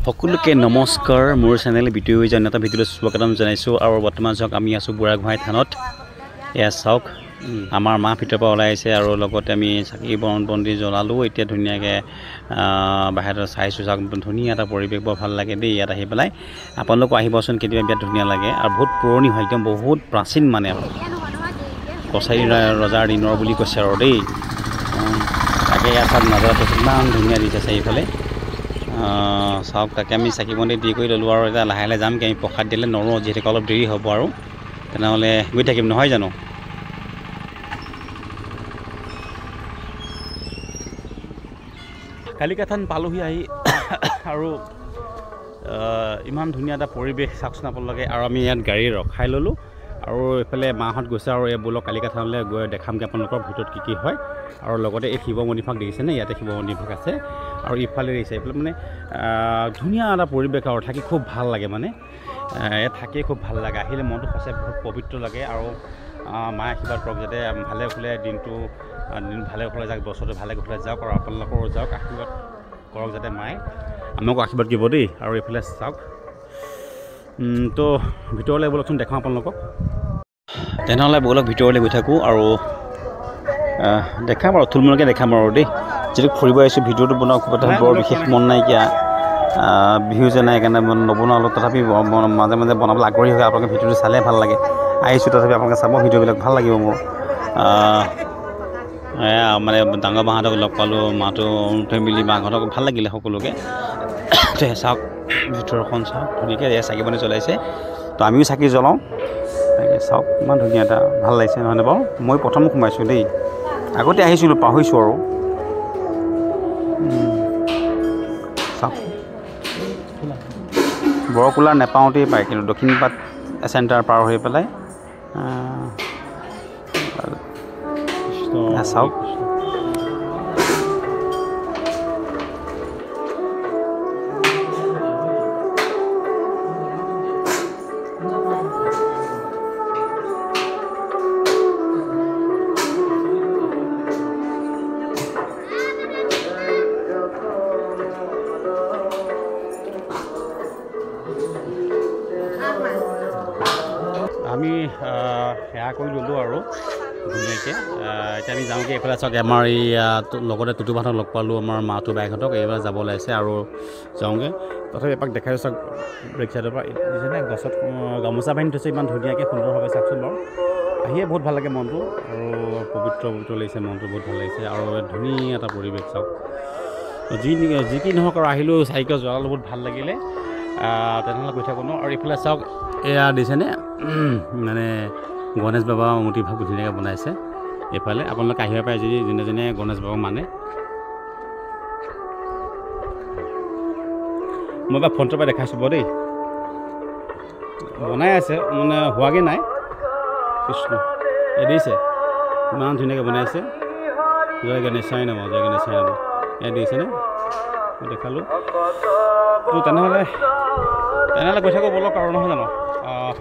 সকলোকে নমস্কাৰ মোৰ চেনেল ভিডিঅ' এটা ভিডিঅ'লৈ স্বাগতম জনাইছোঁ আৰু বৰ্তমান চাওক আমি আছোঁ বুঢ়াগোহাঁই থানত এয়া চাওক আমাৰ মা ভিতৰৰ পৰা ওলাই আহিছে আৰু লগতে আমি চাকি বন্তি জ্বলালোঁ এতিয়া ধুনীয়াকৈ বাহিৰত চাইছোঁ চাওক ধুনীয়া এটা পৰিৱেশ বৰ ভাল লাগে দেই ইয়াত আহি পেলাই আপোনালোকো আহিবচোন কেতিয়াবা বিৰাট ধুনীয়া লাগে আৰু বহুত পুৰণি হয় একদম বহুত প্ৰাচীন মানে কছাৰী ৰজাৰ দিনৰ বুলি কৈছে আৰু দেই তাকে ইয়াত চাওক নজৰাটো ইমান ধুনীয়া দিছে চাৰিওফালে চাওক তাকে আমি চাকি বন্তি দি কৰি ল'লোঁ আৰু এতিয়া লাহে লাহে যামগৈ আমি প্ৰসাদ দিলে নৰোঁ যিহেতুকে অলপ দেৰি হ'ব আৰু তেনেহ'লে গৈ থাকিম নহয় জানো কালিকা থান পালোহি আহি আৰু ইমান ধুনীয়া এটা পৰিৱেশ চাওকচোন আপোনালোকে আৰু আমি ইয়াত গাড়ী ৰখাই ল'লোঁ আৰু এইফালে মাহঁত গৈছে আৰু এই বোলক কালিকা থানলৈ গৈ দেখামগৈ আপোনালোকৰ ভিতৰত কি হয় আৰু লগতে এই শিৱ মন্দিৰভাগ দেখিছেনে ইয়াতে শিৱ মন্দিৰভাগ আছে আৰু ইফালে দেখিছে এইফালে মানে ধুনীয়া এটা পৰিৱেশ আৰু থাকি খুব ভাল লাগে মানে ইয়াত থাকি খুব ভাল লাগে আহিলে মনটো সঁচাই বহুত পবিত্ৰ লাগে আৰু মায়ে আশীৰ্বাদ কৰক যাতে ভালে কুশলে দিন ভালে কুশলে যাওক বছৰটো ভালে কুশলে যাওক আৰু আপোনালোকৰো যাওক আশীৰ্বাদ কৰক যাতে মায়ে আমাকো আশীৰ্বাদ দিব দেই আৰু এইফালে চাওক তো ভিতৰলৈ ব'লকচোন দেখাওঁ আপোনালোকক তেনেহ'লে ব'লক ভিতৰলৈ গৈ থাকোঁ আৰু দেখাম আৰু থুলমূলকৈ দেখাম আৰু দেই যিটো ফুৰিব আহিছোঁ ভিডিঅ'টো বনোৱা খুব এটা বৰ বিশেষ মন নাইকিয়া বিহু যে নাই সেইকাৰণে নবনালোঁ তথাপি মাজে মাজে বনাবলৈ আগ্ৰহী হয় আপোনালোকে ভিডিঅ'টো চালে ভাল লাগে আহিছোঁ তথাপি আপোনালোকে চাব ভিডিঅ'বিলাক ভাল লাগিব মোৰ মানে ডাঙৰ মাহঁতক লগ পালোঁ মাটো ফেমিলি মাহঁতক ভাল লাগিলে সকলোকে চাওক ভিতৰখন চাওক ধুনীয়াকৈ এয়া চাকি বন্তি জ্বলাইছে তো আমিও চাকি জ্বলাওঁ তাকে চাওক ইমান ধুনীয়া এটা ভাল লাগিছে নহয়নে বাৰু মই প্ৰথম সোমাইছোঁ দেই আগতে আহিছিলোঁ পাহৰিছোঁ আৰু চাওক বৰকোলা নেপাওঁতেই পায় কিন্তু দক্ষিণপাট চেণ্টাৰ পাৰ হৈ পেলাই চাওক আমি সেয়া কৰি ল'লোঁ আৰু ধুনীয়াকৈ এতিয়া আমি যাওঁগৈ এইফালে চাওক আমাৰ এই লগতে টুটুবাহঁতক লগ পালোঁ আমাৰ মাটো বাইকহঁতক এইবাৰ যাব ওলাইছে আৰু যাওঁগৈ তথাপি এপাক দেখাইছোঁ চাওক ব্ৰেক চাইডৰ পৰা দেখিছেনে গছত গামোচা বান্ধি থৈছে ইমান ধুনীয়াকৈ সুন্দৰভাৱে চাওকচোন বাৰু আহিয়ে বহুত ভাল লাগে মনটো আৰু পবিত্ৰ লাগিছে মনটো বহুত ভাল লাগিছে আৰু ধুনীয়া এটা পৰিৱেশ চাওক যি কি নহওক আৰু আহিলেও চাইকেল জ্বলালোঁ বহুত ভাল লাগিলে তেনেহ'লে গৈ থাকোঁ ন আৰু এইফালে চাওক এয়া দিছেনে মানে গণেশ বাবা মূৰ্তিভাগ ধুনীয়াকৈ বনাইছে এইফালে আপোনালোকে আহিব পাৰে যদি যোনে যোনে গণেশ বাবাক মানে মই বাৰু ফোনটোৰ পৰা দেখাইছোঁ বাৰু দেই বনাই আছে মানে হোৱাগৈ নাই কৃষ্ণ এই দিছে ইমান ধুনীয়াকৈ বনাইছে জয় গণেশাই নাম এয়া দিছেনে মই দেখালোঁ তো তেনেহ'লে গৈ থাকোঁ ব'লক আৰু নহয় জানো